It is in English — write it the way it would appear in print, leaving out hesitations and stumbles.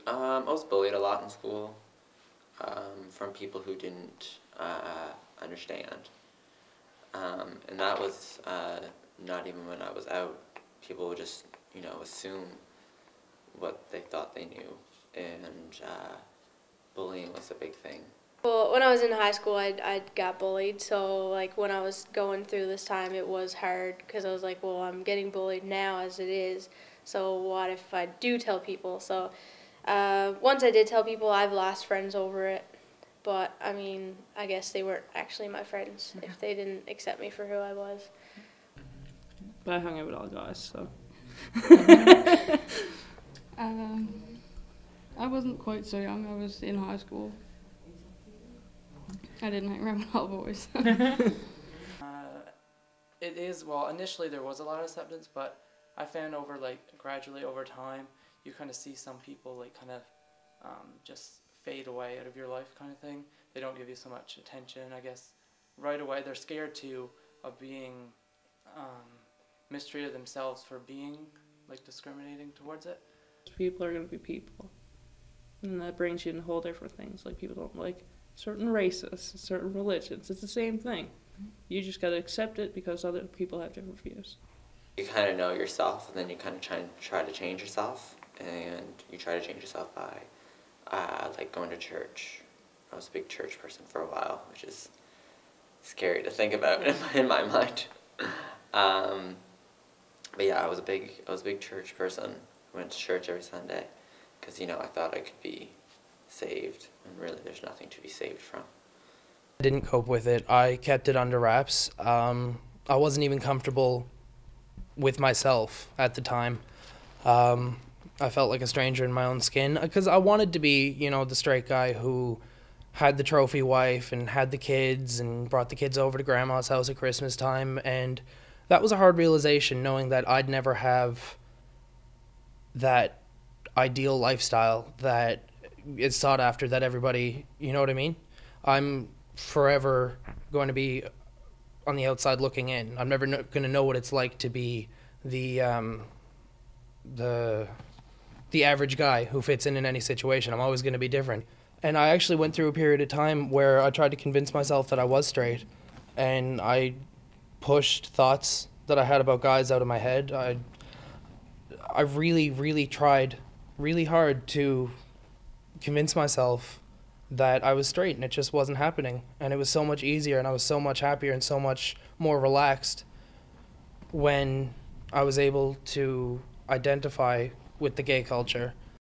I was bullied a lot in school from people who didn't understand. And that was not even when I was out. People would just, assume what they thought they knew. And bullying was a big thing. Well, when I was in high school, I got bullied. So, like, when I was going through this time, it was hard because I was like, well, I'm getting bullied now as it is. So, what if I do tell people? So, once I did tell people, I've lost friends over it. But, I mean, I guess they weren't actually my friends if they didn't accept me for who I was. But I hung out with all guys, so. I wasn't quite so young. I was in high school. I didn't hang around with all boys. It is, well, initially there was a lot of acceptance, but I found gradually over time, you kind of see some people, kind of just fade away out of your life kind of thing. They don't give you so much attention, I guess. Right away, they're scared, too, of being mistreated themselves for being, discriminating towards it. People are going to be people. And that brings you into whole different things. Like, people don't like certain races, certain religions. It's the same thing. You just got to accept it because other people have different views. You kind of know yourself, and then you kind of try to change yourself. And you try to change yourself by, going to church. I was a big church person for a while, which is scary to think about in my mind. But yeah, I was a big church person. I went to church every Sunday because, I thought I could be saved, and really there's nothing to be saved from. I didn't cope with it. I kept it under wraps. I wasn't even comfortable with myself at the time. I felt like a stranger in my own skin because I wanted to be, the straight guy who had the trophy wife and had the kids and brought the kids over to grandma's house at Christmas time. And that was a hard realization, knowing that I'd never have that ideal lifestyle that is sought after, that everybody, you know what I mean? I'm forever going to be on the outside looking in. I'm never going to know what it's like to be the average guy who fits in any situation. I'm always going to be different. And I actually went through a period of time where I tried to convince myself that I was straight, and I pushed thoughts that I had about guys out of my head. I really, really tried really hard to convince myself that I was straight, and it just wasn't happening. And it was so much easier, and I was so much happier and so much more relaxed when I was able to identify with the gay culture